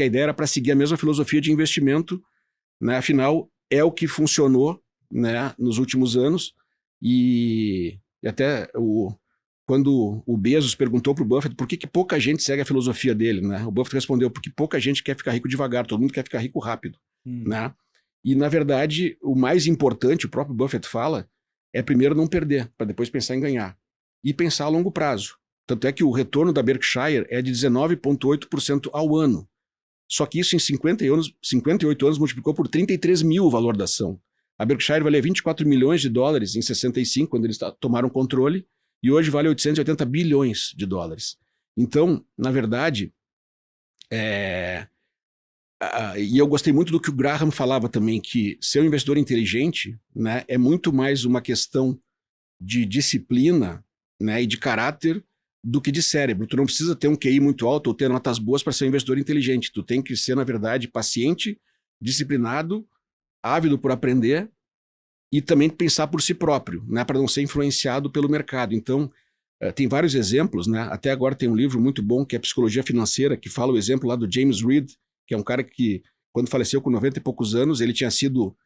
que a ideia era para seguir a mesma filosofia de investimento, né? Afinal, é o que funcionou, né, nos últimos anos, e até quando o Bezos perguntou para o Buffett por que pouca gente segue a filosofia dele, né? O Buffett respondeu, porque pouca gente quer ficar rico devagar, todo mundo quer ficar rico rápido, né? E, na verdade, o mais importante, o próprio Buffett fala, é primeiro não perder, para depois pensar em ganhar. E pensar a longo prazo. Tanto é que o retorno da Berkshire é de 19,8% ao ano. Só que isso em 58 anos multiplicou por 33 mil o valor da ação. A Berkshire valia 24 milhões de dólares em 65, quando eles tomaram controle, e hoje vale 880 bilhões de dólares. Então, na verdade, e eu gostei muito do que o Graham falava também, que ser um investidor inteligente, né, é muito mais uma questão de disciplina, né, e de caráter do que de cérebro. Tu não precisa ter um QI muito alto ou ter notas boas para ser um investidor inteligente. Tu tem que ser, na verdade, paciente, disciplinado, ávido por aprender e também pensar por si próprio, né, para não ser influenciado pelo mercado. Então, tem vários exemplos, né? Até agora tem um livro muito bom que é Psicologia Financeira, que fala o exemplo lá do James Reed, que é um cara que, quando faleceu com 90 e poucos anos, ele tinha sido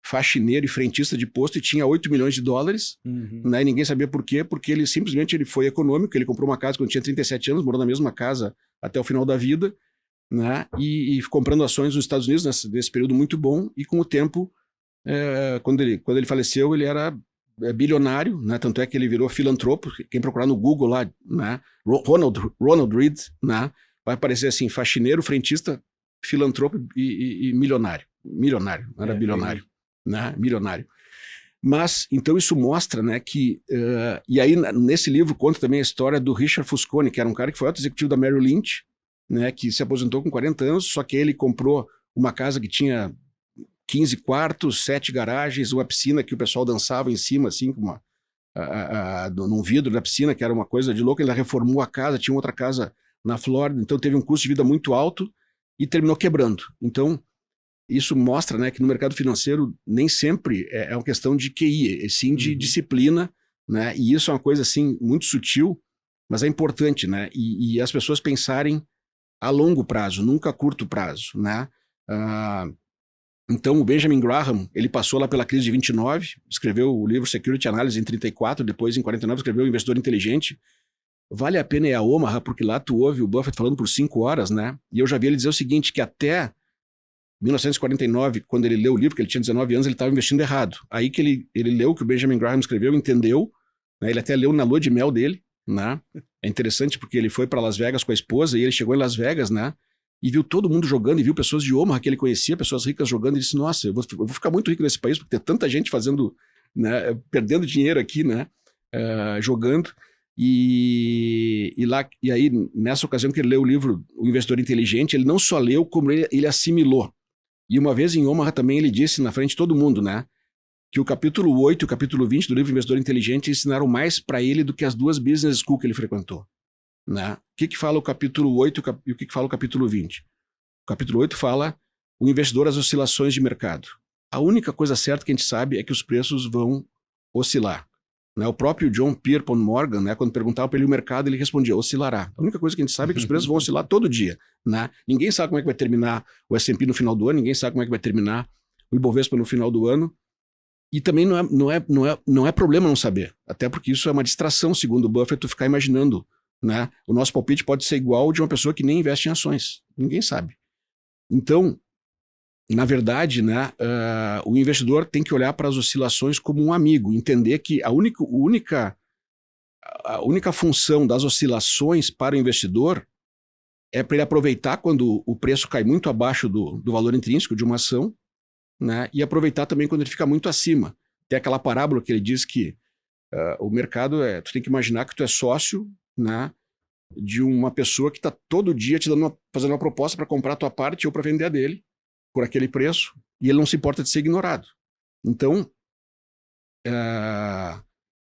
faxineiro e frentista de posto e tinha 8 milhões de dólares, né? E ninguém sabia por quê, porque ele simplesmente foi econômico, ele comprou uma casa quando tinha 37 anos, morou na mesma casa até o final da vida, né? E comprando ações nos Estados Unidos nesse período muito bom, e com o tempo, quando ele faleceu, ele era bilionário, né? Tanto é que ele virou filantropo. Quem procurar no Google lá, né? Ronald Reed, né? Vai aparecer assim, faxineiro, frentista, filantropo e milionário. Milionário, não era bilionário, né? Milionário. Mas, então isso mostra, né, que... e aí, nesse livro, conta também a história do Richard Fusconi, que era um cara que foi alto executivo da Merrill Lynch, né, que se aposentou com 40 anos, só que ele comprou uma casa que tinha 15 quartos, 7 garagens, uma piscina que o pessoal dançava em cima, assim, com num vidro da piscina, que era uma coisa de louco. Ele reformou a casa, tinha outra casa na Flórida, então teve um custo de vida muito alto e terminou quebrando. Então, isso mostra, né, que no mercado financeiro nem sempre é uma questão de QI, é sim de disciplina, né, e isso é uma coisa, assim, muito sutil, mas é importante, né, e as pessoas pensarem a longo prazo, nunca a curto prazo, né. Então, o Benjamin Graham, ele passou lá pela crise de 29, escreveu o livro Security Analysis em 34, depois em 49 escreveu O Investidor Inteligente. Vale a pena ir a Omaha, porque lá tu ouve o Buffett falando por 5 horas, né? E eu já vi ele dizer o seguinte, que até 1949, quando ele leu o livro, que ele tinha 19 anos, ele estava investindo errado. Aí que ele leu o que o Benjamin Graham escreveu, entendeu, né? Ele até leu na lua de mel dele, né? É interessante porque ele foi para Las Vegas com a esposa e ele chegou em Las Vegas, né? E viu todo mundo jogando, e viu pessoas de Omaha que ele conhecia, pessoas ricas jogando, e disse, nossa, eu vou ficar muito rico nesse país, porque tem tanta gente fazendo, né, perdendo dinheiro aqui, né, jogando. E aí, nessa ocasião que ele leu o livro O Investidor Inteligente, ele não só leu, como ele assimilou. E uma vez em Omaha também ele disse na frente de todo mundo, né, que o capítulo 8 e o capítulo 20 do livro Investidor Inteligente ensinaram mais para ele do que as 2 business schools que ele frequentou. Né? O que fala o capítulo 8 e o que fala o capítulo 20? O capítulo 8 fala o investidor, as oscilações de mercado. A única coisa certa que a gente sabe é que os preços vão oscilar. Né? O próprio John Pierpont Morgan, né, quando perguntava para ele o mercado, ele respondia, oscilará. A única coisa que a gente sabe é que os preços vão oscilar todo dia. Né? Ninguém sabe como é que vai terminar o S&P no final do ano, ninguém sabe como é que vai terminar o Ibovespa no final do ano. E também não é problema não saber, até porque isso é uma distração, segundo o Buffett, tu ficar imaginando. Né? O nosso palpite pode ser igual ao de uma pessoa que nem investe em ações. Ninguém sabe. Então, na verdade, né, o investidor tem que olhar para as oscilações como um amigo, entender que a única função das oscilações para o investidor é para ele aproveitar quando o preço cai muito abaixo do valor intrínseco de uma ação, né, e aproveitar também quando ele fica muito acima. Tem aquela parábola que ele diz que o mercado tu tem que imaginar que tu é sócio, né, de uma pessoa que está todo dia te fazendo uma proposta para comprar a tua parte ou para vender a dele por aquele preço, e ele não se importa de ser ignorado. Então,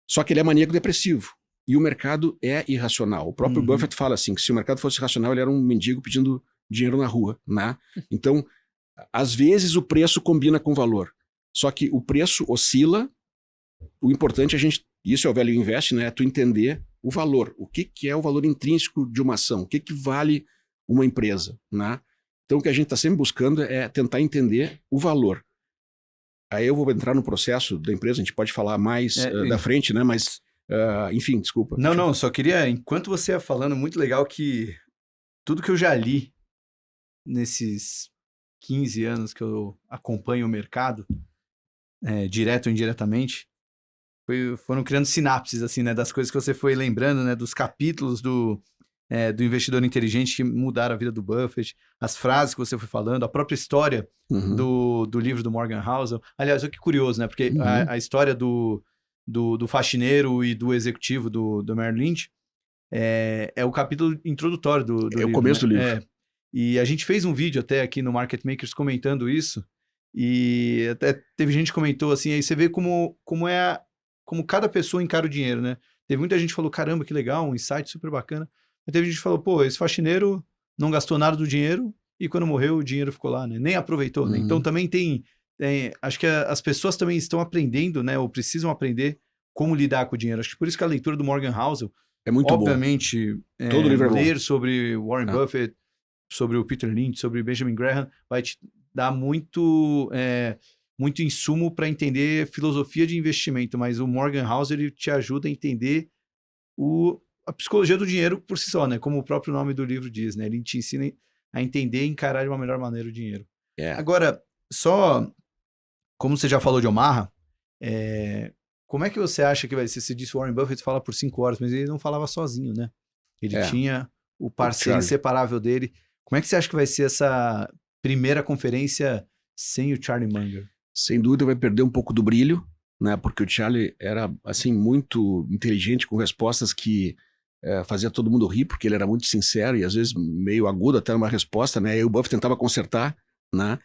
só que ele é maníaco depressivo e o mercado é irracional. O próprio Buffett fala assim, que se o mercado fosse racional, ele era um mendigo pedindo dinheiro na rua, né? Então, às vezes o preço combina com o valor, só que o preço oscila. O importante é isso é o Value Invest, né? É tu entender o valor. O que é o valor intrínseco de uma ação? O que vale uma empresa, né? Então, o que a gente está sempre buscando é tentar entender o valor. Aí eu vou entrar no processo da empresa, a gente pode falar mais da frente, né? Mas, enfim, desculpa. Não, só queria, enquanto você ia falando, muito legal que tudo que eu já li nesses 15 anos que eu acompanho o mercado, direto ou indiretamente, foram criando sinapses, assim, né? Das coisas que você foi lembrando, né? Dos capítulos do investidor inteligente que mudaram a vida do Buffett, as frases que você foi falando, a própria história do livro do Morgan Housel. Aliás, olha que curioso, né? Porque a história do faxineiro e do executivo do Merrill Lynch é o capítulo introdutório do livro. É o começo, né, do livro. E a gente fez um vídeo até aqui no Market Makers comentando isso, e até teve gente que comentou assim, aí você vê como cada pessoa encara o dinheiro, né? Teve muita gente que falou, caramba, que legal, um insight super bacana. Mas teve gente que falou, pô, esse faxineiro não gastou nada do dinheiro e quando morreu o dinheiro ficou lá, né? Nem aproveitou, né? Então também acho que as pessoas também estão aprendendo, né? Ou precisam aprender como lidar com o dinheiro. Acho que por isso que a leitura do Morgan Housel é muito obviamente, todo livro ler sobre Warren Buffett, sobre o Peter Lynch, sobre Benjamin Graham, vai te dar muito insumo para entender filosofia de investimento, mas o Morgan Housel ele te ajuda a entender a psicologia do dinheiro por si só, né? Como o próprio nome do livro diz, né? Ele te ensina a entender e encarar de uma melhor maneira o dinheiro. Agora, só como você já falou de Omaha, como é que você acha que vai ser? Você disse o Warren Buffett fala por 5 horas, mas ele não falava sozinho, né? Ele tinha o parceiro inseparável dele. Como é que você acha que vai ser essa primeira conferência sem o Charlie Munger? Sem dúvida vai perder um pouco do brilho, né? Porque o Charlie era, assim, muito inteligente, com respostas que fazia todo mundo rir, porque ele era muito sincero e às vezes meio agudo até numa resposta, né? E o Buffett tentava consertar, né?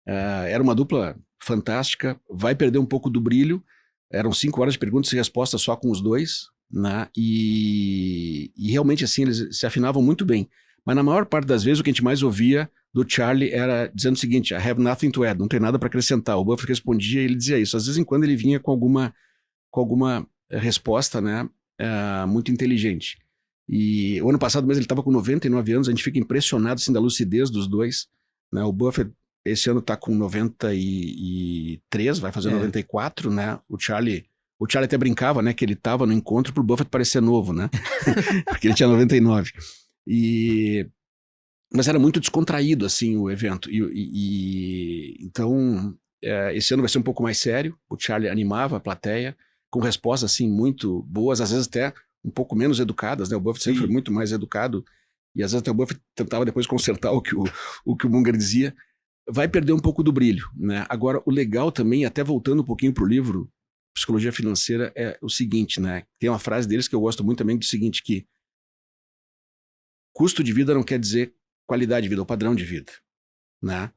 Era uma dupla fantástica, vai perder um pouco do brilho. Eram 5 horas de perguntas e respostas só com os dois, né? E realmente, assim, eles se afinavam muito bem. Mas na maior parte das vezes o que a gente mais ouvia do Charlie era dizendo o seguinte, I have nothing to add, não tem nada para acrescentar. O Buffett respondia e ele dizia isso. Às vezes em quando ele vinha com alguma resposta, né, muito inteligente. E o ano passado mesmo ele estava com 99 anos, a gente fica impressionado assim, da lucidez dos dois, né? O Buffett esse ano está com 93, vai fazer 94, né? O Charlie até brincava, né, que ele estava no encontro pro Buffett parecer novo, né? Porque ele tinha 99. Mas era muito descontraído, assim, o evento. Então, esse ano vai ser um pouco mais sério. O Charlie animava a plateia, com respostas, assim, muito boas, às vezes até um pouco menos educadas, né? O Buffett sempre foi muito mais educado, e às vezes até o Buffett tentava depois consertar o que o Munger dizia. Vai perder um pouco do brilho, né? Agora, o legal também, até voltando um pouquinho pro livro Psicologia Financeira, é o seguinte, né? Tem uma frase deles que eu gosto muito também, do seguinte, que custo de vida não quer dizer qualidade de vida, ou padrão de vida, né?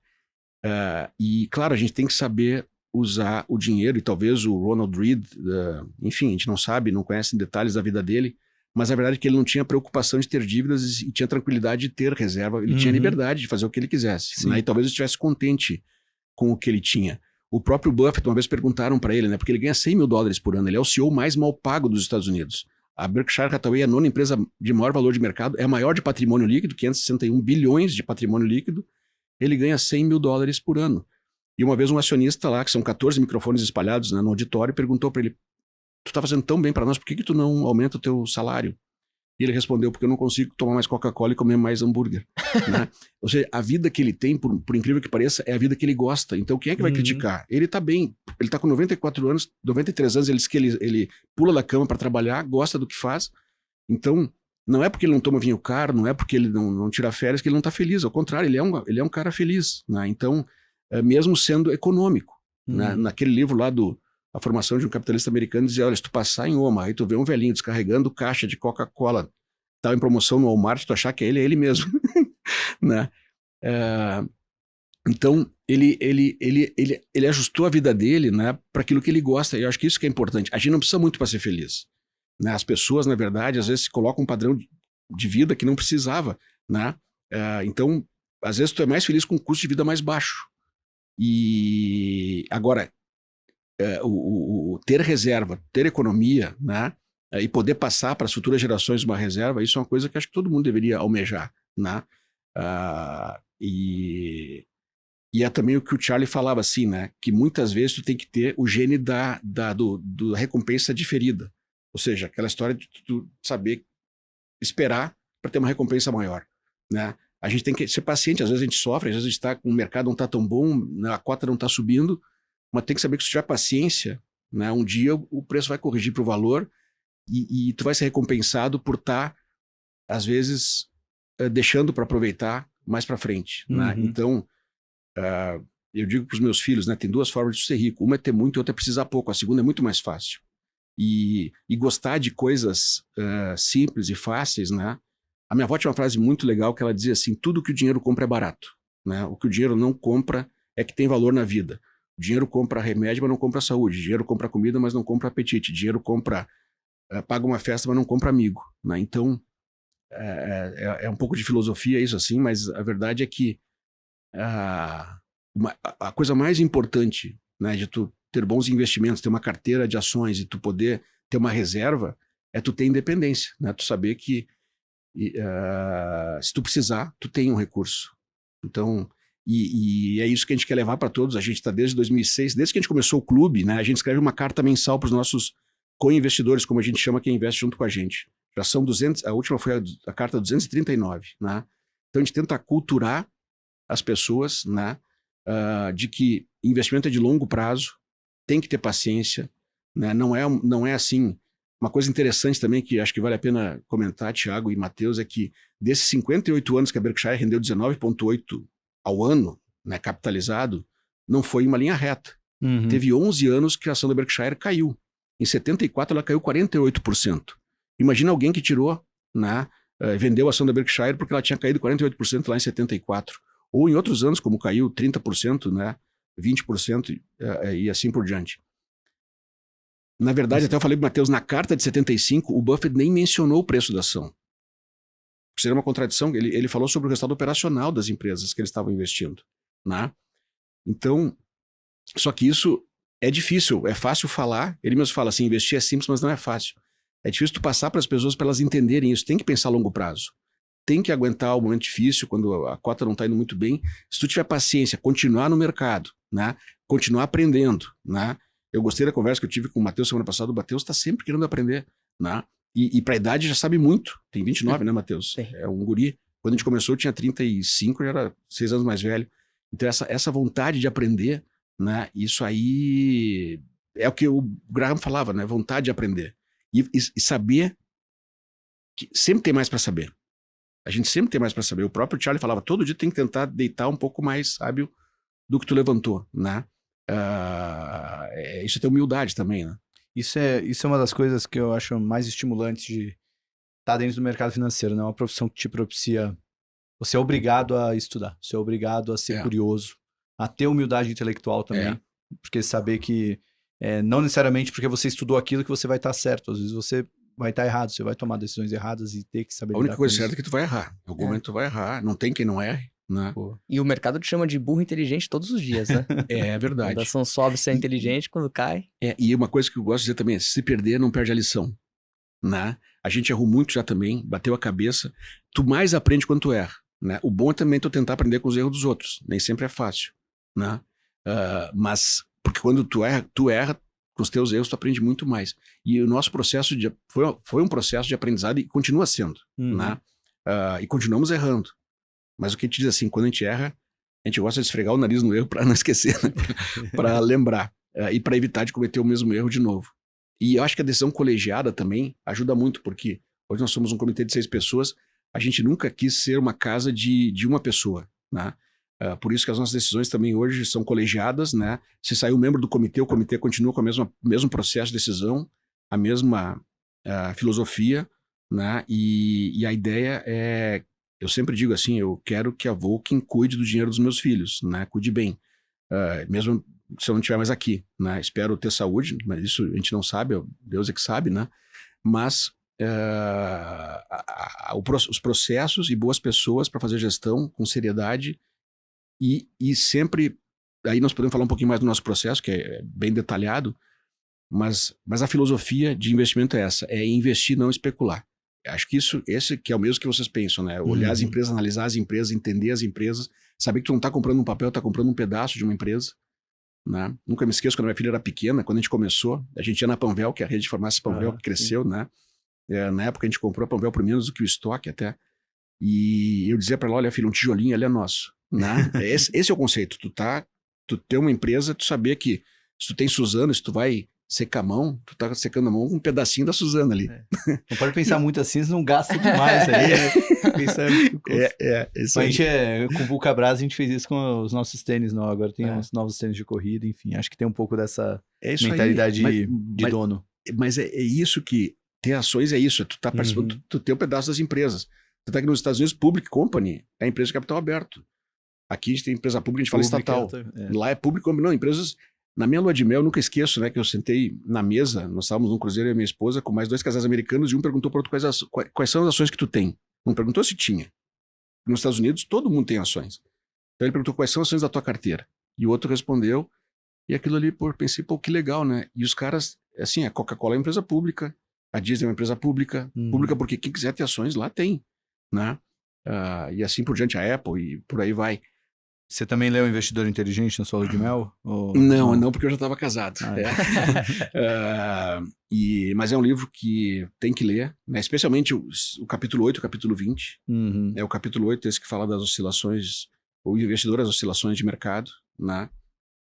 E, claro, a gente tem que saber usar o dinheiro, e talvez o Ronald Reed, enfim, a gente não sabe, não conhece detalhes da vida dele, mas a verdade é que ele não tinha preocupação de ter dívidas e tinha tranquilidade de ter reserva, ele tinha liberdade de fazer o que ele quisesse, né? E talvez ele estivesse contente com o que ele tinha. O próprio Buffett, uma vez perguntaram para ele, né? Porque ele ganha $100 mil por ano, ele é o CEO mais mal pago dos Estados Unidos. A Berkshire Hathaway é a 9ª empresa de maior valor de mercado, é a maior de patrimônio líquido, 561 bilhões de patrimônio líquido, ele ganha $100 mil por ano. E uma vez um acionista lá, que são 14 microfones espalhados, né, no auditório, perguntou para ele, tu tá fazendo tão bem para nós, por que tu não aumenta o teu salário? E ele respondeu, porque eu não consigo tomar mais Coca-Cola e comer mais hambúrguer. Né? Ou seja, a vida que ele tem, por incrível que pareça, é a vida que ele gosta. Então quem é que vai criticar? Ele tá bem, ele tá com 94 anos, 93 anos, ele diz que ele pula da cama para trabalhar, gosta do que faz. Então, não é porque ele não toma vinho caro, não é porque ele não tira férias que ele não tá feliz. Ao contrário, ele é um cara feliz. Né? Então, mesmo sendo econômico. Né? Naquele livro lá A Formação de um Capitalista Americano, dizia, olha, se tu passar em Omaha e tu vê um velhinho descarregando caixa de Coca-Cola, tá em promoção no Walmart, tu achar que é ele mesmo. Né? Então, ele ajustou a vida dele, né, para aquilo que ele gosta, e eu acho que isso que é importante. A gente não precisa muito para ser feliz. Né? As pessoas, na verdade, às vezes se colocam um padrão de vida que não precisava. Né? Então, às vezes tu é mais feliz com um custo de vida mais baixo. E agora, o ter reserva, ter economia, né, e poder passar para as futuras gerações uma reserva, isso é uma coisa que acho que todo mundo deveria almejar. Né? E é também o que o Charlie falava, assim, né? Que muitas vezes tu tem que ter o gene do recompensa diferida. Ou seja, aquela história de tu saber esperar para ter uma recompensa maior, né? A gente tem que ser paciente, às vezes a gente sofre, às vezes a gente tá, o mercado não está tão bom, a cota não está subindo, mas tem que saber que se tiver paciência, né, um dia o preço vai corrigir para o valor e tu vai ser recompensado por estar, às vezes, deixando para aproveitar mais para frente, né? Então, eu digo para os meus filhos, né, tem duas formas de ser rico, uma é ter muito e outra é precisar pouco, a segunda é muito mais fácil. E gostar de coisas simples e fáceis, né? A minha avó tinha uma frase muito legal que ela dizia assim, tudo que o dinheiro compra é barato, né? O que o dinheiro não compra é que tem valor na vida. O dinheiro compra remédio, mas não compra saúde. O dinheiro compra comida, mas não compra apetite. O dinheiro compra, paga uma festa, mas não compra amigo, né? Então, é um pouco de filosofia isso assim, mas a verdade é que a coisa mais importante, né, de tu ter bons investimentos, ter uma carteira de ações e tu poder ter uma reserva, é tu ter independência, né? Tu saber que se tu precisar, tu tem um recurso. Então, e é isso que a gente quer levar para todos. A gente está desde 2006, desde que a gente começou o clube, né? A gente escreve uma carta mensal para os nossos co-investidores, como a gente chama, quem investe junto com a gente. Já são 200, a última foi a carta 239, né? Então a gente tenta culturar as pessoas, né? De que investimento é de longo prazo, tem que ter paciência, né? Não é assim. Uma coisa interessante também que acho que vale a pena comentar, Thiago e Matheus, é que desses 58 anos que a Berkshire rendeu 19,8 ao ano, né, capitalizado, não foi uma linha reta. Teve 11 anos que a ação da Berkshire caiu. Em 74 ela caiu 48%. Imagina alguém que tirou, né, vendeu a ação da Berkshire porque ela tinha caído 48% lá em 74. Ou em outros anos, como caiu 30%, né, 20% e assim por diante. Na verdade, até eu falei para o Matheus, na carta de 75, o Buffett nem mencionou o preço da ação. Seria uma contradição. Ele falou sobre o resultado operacional das empresas que eles estavam investindo, né? Então, só que isso é difícil, é fácil falar. Ele mesmo fala assim, investir é simples, mas não é fácil. É difícil tu passar para as pessoas para elas entenderem isso. Tem que pensar a longo prazo. Tem que aguentar o momento difícil, quando a cota não está indo muito bem. Se tu tiver paciência, continuar no mercado, né? Continuar aprendendo, né? Eu gostei da conversa que eu tive com o Matheus semana passada. O Matheus está sempre querendo aprender, né? E para a idade já sabe muito. Tem 29, né, Matheus? É um guri. Quando a gente começou, tinha 35, já era 6 anos mais velho. Então, essa vontade de aprender, né? Isso aí é o que o Graham falava, né? Vontade de aprender. E saber que sempre tem mais para saber. A gente sempre tem mais para saber. O próprio Charlie falava, todo dia tem que tentar deitar um pouco mais sábio do que tu levantou, né? Isso é ter humildade também, né? Isso é uma das coisas que eu acho mais estimulantes de estar dentro do mercado financeiro, né? Uma profissão que te propicia... Você é obrigado a estudar, você é obrigado a ser curioso, a ter humildade intelectual também, porque saber que não necessariamente porque você estudou aquilo que você vai estar certo, às vezes você vai estar errado, você vai tomar decisões erradas e ter que saber A única coisa certa é que tu vai errar. Em algum momento tu vai errar, não tem quem não erre, né? Pô. E o mercado te chama de burro inteligente todos os dias, né? É verdade. Quando a ação sobe, você é inteligente, quando cai... E uma coisa que eu gosto de dizer também é, se perder, não perde a lição, né? A gente errou muito já também, bateu a cabeça. Tu mais aprende quando tu erra, né? O bom é também tu tentar aprender com os erros dos outros. Nem sempre é fácil, né? Mas, porque quando tu erra com os teus erros, tu aprende muito mais. E o nosso processo foi um processo de aprendizado e continua sendo, né? E continuamos errando. Mas o que te diz assim, quando a gente erra, a gente gosta de esfregar o nariz no erro para não esquecer, né? Para lembrar e para evitar de cometer o mesmo erro de novo. E eu acho que a decisão colegiada também ajuda muito, porque hoje nós somos um comitê de 6 pessoas, a gente nunca quis ser uma casa de uma pessoa, né? Por isso que as nossas decisões também hoje são colegiadas, né? Se sair um membro do comitê, o comitê continua com o mesmo processo de decisão, a mesma filosofia, né? E a ideia é, eu sempre digo assim, eu quero que a Vulcan cuide do dinheiro dos meus filhos, né? Cuide bem, mesmo se eu não estiver mais aqui, né? Espero ter saúde, mas isso a gente não sabe, Deus é que sabe, né? Mas os processos e boas pessoas para fazer gestão com seriedade e sempre, aí nós podemos falar um pouquinho mais do nosso processo, que é bem detalhado, mas a filosofia de investimento é essa, é investir, não especular. Acho que esse que é o mesmo que vocês pensam, né? Olhar as empresas, analisar as empresas, entender as empresas, Saber que tu não tá comprando um papel, tá comprando um pedaço de uma empresa, né? Nunca me esqueço quando minha filha era pequena, quando a gente começou, a gente ia na Panvel, que é a rede de farmácia Panvel, que cresceu, né? Na época a gente comprou a Panvel por menos do que o estoque até. E eu dizia pra ela, olha filho, um tijolinho ali é nosso, né? Esse é o conceito, tu ter uma empresa, tu saber que se tu tem Suzano, se tu vai secar a mão, tu tá secando a mão com um pedacinho da Suzano ali. Não pode pensar muito assim, senão gasta demais aí, né? Isso A aí. gente com o Vulcabras, a gente fez isso com os nossos tênis, não. Agora tem uns novos tênis de corrida, enfim. Acho que tem um pouco dessa Isso mentalidade aí. de dono. Mas é isso que ter ações é isso, tu tá participando, tu tem um pedaço das empresas. Tu tá aqui nos Estados Unidos, Public Company é empresa de capital aberto. Aqui a gente tem empresa pública, a gente fala estatal. Lá é público, não, empresas... Na minha lua de mel, eu nunca esqueço, né, que eu sentei na mesa, nós estávamos num cruzeiro, eu e minha esposa, com mais 2 casais americanos, e um perguntou para outro quais são as ações que tu tem. Não perguntou se tinha. Nos Estados Unidos, todo mundo tem ações. Então ele perguntou quais são as ações da tua carteira. E o outro respondeu, e aquilo ali, pensei, que legal, né? E os caras, assim, a Coca-Cola é uma empresa pública, a Disney é uma empresa pública, pública porque quem quiser ter ações lá tem, né? E assim por diante, a Apple e por aí vai. Você também leu Investidor Inteligente na sua lua de mel? Não, porque eu já estava casado. Mas é um livro que tem que ler, né? Especialmente o capítulo 8 e o capítulo 20. É o capítulo 8, esse que fala das oscilações, o investidor, as oscilações de mercado, né?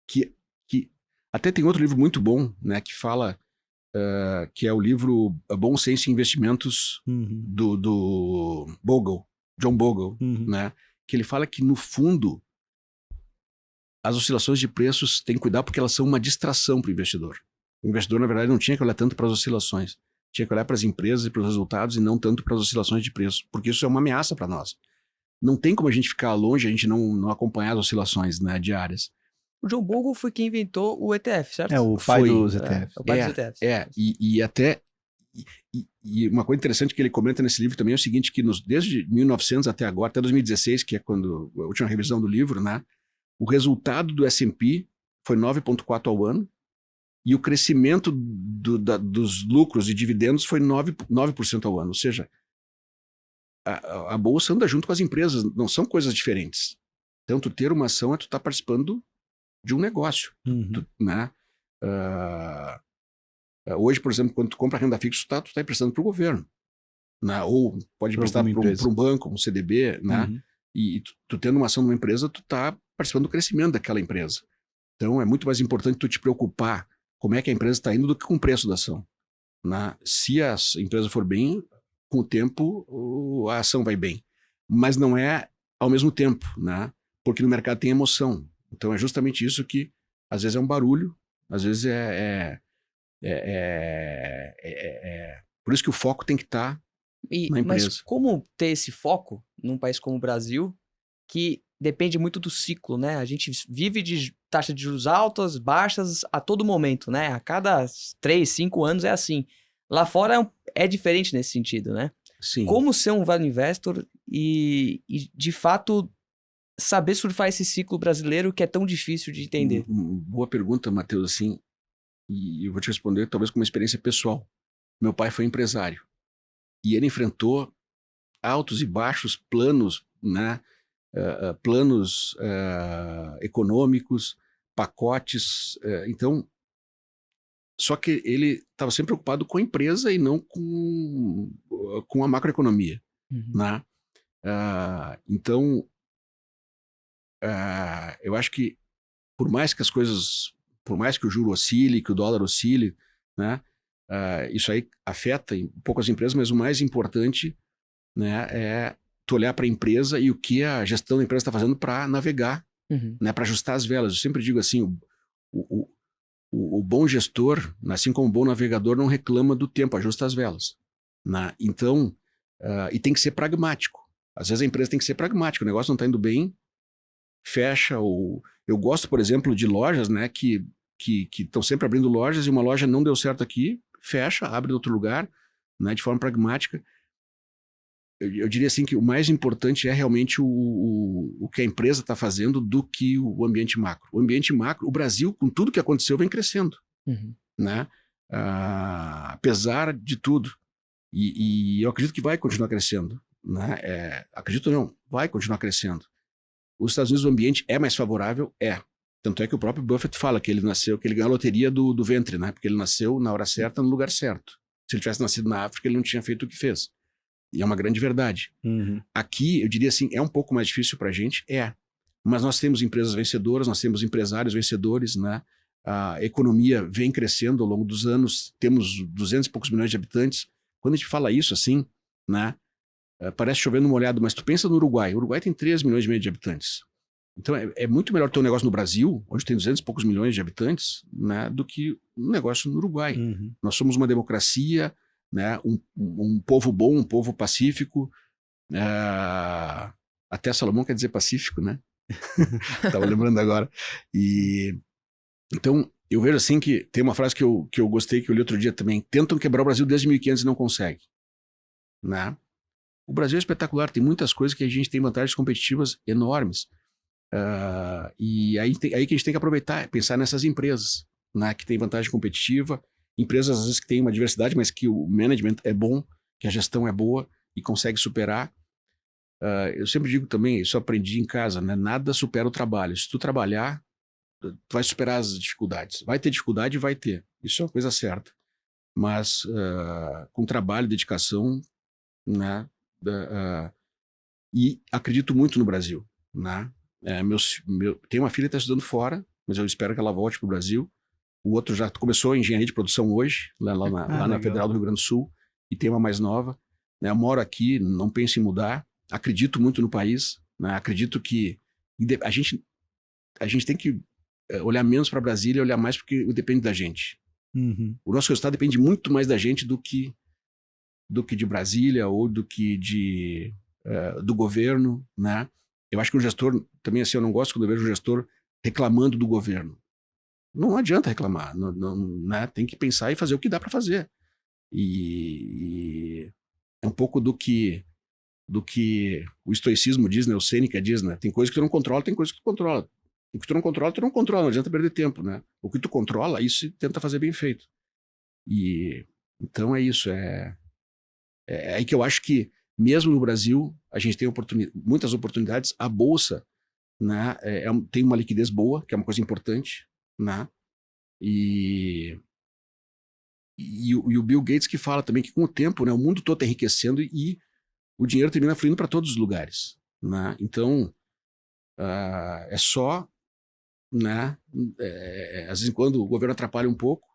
Que até tem outro livro muito bom, né? Que fala, que é o livro Bom Senso em Investimentos do Bogle, John Bogle, né? Que ele fala que, no fundo, as oscilações de preços tem que cuidar porque elas são uma distração para o investidor. O investidor, na verdade, não tinha que olhar tanto para as oscilações. Tinha que olhar para as empresas e para os resultados e não tanto para as oscilações de preço, porque isso é uma ameaça para nós. Não tem como a gente ficar longe, a gente não acompanhar as oscilações, né, diárias. O John Bogle foi quem inventou o ETF, certo? É o pai dos ETFs. O pai dos ETFs. E até... E uma coisa interessante que ele comenta nesse livro também é o seguinte, que desde 1900 até agora, até 2016, que é quando a última revisão do livro, né, o resultado do S&P foi 9,4% ao ano e o crescimento dos lucros e dividendos foi 9% ao ano. Ou seja, a bolsa anda junto com as empresas, não são coisas diferentes. Então, tu ter uma ação é tu estar participando de um negócio. Né? Hoje, por exemplo, quando tu compra renda fixa, tu tá emprestando para o governo. Né? Ou pode emprestar para um banco, um CDB, né? E tu tendo uma ação numa empresa, tu tá participando do crescimento daquela empresa. Então, é muito mais importante tu te preocupar como é que a empresa está indo do que com o preço da ação. Né? Se a empresa for bem, com o tempo, a ação vai bem. Mas não é ao mesmo tempo, né? Porque no mercado tem emoção. Então, é justamente isso que, às vezes, é um barulho, às vezes por isso que o foco tem que estar na empresa. Mas como ter esse foco num país como o Brasil, que depende muito do ciclo, né? A gente vive de taxa de juros altas, baixas a todo momento, né? A cada 3, 5 anos é assim. Lá fora é diferente nesse sentido, né? Sim. Como ser um value investor e de fato, saber surfar esse ciclo brasileiro que é tão difícil de entender? Boa pergunta, Matheus, assim, e eu vou te responder talvez com uma experiência pessoal. Meu pai foi empresário e ele enfrentou altos e baixos planos, né? Planos econômicos, pacotes, então, só que ele estava sempre preocupado com a empresa e não com a macroeconomia, né? Então, eu acho que por mais que o juro oscile, que o dólar oscile, né? Isso aí afeta um pouco as empresas, mas o mais importante, né, é tu olhar para a empresa e o que a gestão da empresa está fazendo para navegar, né, para ajustar as velas. Eu sempre digo assim, o bom gestor, assim como o bom navegador, não reclama do tempo, ajusta as velas. Né? Então, e tem que ser pragmático. Às vezes a empresa tem que ser pragmática, o negócio não está indo bem, fecha. Eu gosto, por exemplo, de lojas, né, que estão sempre abrindo lojas e uma loja não deu certo aqui, fecha, abre em outro lugar, né, de forma pragmática. Eu diria assim que o mais importante é realmente o que a empresa está fazendo do que o ambiente macro. O ambiente macro, o Brasil, com tudo que aconteceu, vem crescendo. Né? Apesar de tudo. E eu acredito que vai continuar crescendo. Né? Acredito não, vai continuar crescendo. Os Estados Unidos, o ambiente é mais favorável? É. Tanto é que o próprio Buffett fala que ele nasceu, que ele ganhou a loteria do ventre, né? Porque ele nasceu na hora certa, no lugar certo. Se ele tivesse nascido na África, ele não tinha feito o que fez. E é uma grande verdade. Aqui, eu diria assim, é um pouco mais difícil pra gente? É. Mas nós temos empresas vencedoras, nós temos empresários vencedores, né? A economia vem crescendo ao longo dos anos, temos 200 e poucos milhões de habitantes. Quando a gente fala isso assim, né? Parece chovendo molhado, mas tu pensa no Uruguai. O Uruguai tem 3 milhões e meio de habitantes. Então é muito melhor ter um negócio no Brasil, onde tem 200 e poucos milhões de habitantes, né, do que um negócio no Uruguai. Nós somos uma democracia, né, um povo bom, um povo pacífico. Até Salomão quer dizer pacífico, né? Estava lembrando agora. Então, eu vejo assim que tem uma frase que eu gostei, que eu li outro dia também. Tentam quebrar o Brasil desde 1500 e não conseguem. Né? O Brasil é espetacular, tem muitas coisas que a gente tem vantagens competitivas enormes. E aí que a gente tem que aproveitar, pensar nessas empresas, né, que tem vantagem competitiva, empresas às vezes que têm uma diversidade, mas que o management é bom, que a gestão é boa e consegue superar. Eu sempre digo também, isso eu aprendi em casa, né, nada supera o trabalho. Se tu trabalhar, tu vai superar as dificuldades. Vai ter dificuldade? Vai ter. Isso é uma coisa certa. Mas com trabalho, dedicação, né, e acredito muito no Brasil, né? Tem uma filha que está estudando fora, mas eu espero que ela volte para o Brasil. O outro já começou a engenharia de produção hoje, lá na Federal do Rio Grande do Sul, e tem uma mais nova. Né? Eu moro aqui, não penso em mudar, acredito muito no país, né? Acredito que a gente tem que olhar menos para Brasília e olhar mais porque depende da gente. O nosso resultado depende muito mais da gente do que de Brasília ou do que do governo, né? Eu acho que o gestor, também assim, eu não gosto quando eu vejo o gestor reclamando do governo. Não adianta reclamar, né? Tem que pensar e fazer o que dá para fazer. E é um pouco do que o estoicismo diz, né? O Sêneca diz, né? Tem coisas que tu não controla, tem coisas que tu controla. O que tu não controla, não adianta perder tempo, né? O que tu controla, isso tenta fazer bem feito. E então é isso, é aí que eu acho que mesmo no Brasil, a gente tem muitas oportunidades. A Bolsa, né, tem uma liquidez boa, que é uma coisa importante. Né? E o Bill Gates que fala também que com o tempo, né, o mundo todo está enriquecendo e o dinheiro termina fluindo para todos os lugares. Né? Então, é só... Né, às vezes quando o governo atrapalha um pouco,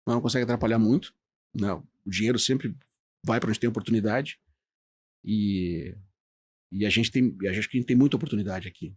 mas não consegue atrapalhar muito. Né? O dinheiro sempre vai para onde tem oportunidade. E acho que a gente tem muita oportunidade aqui.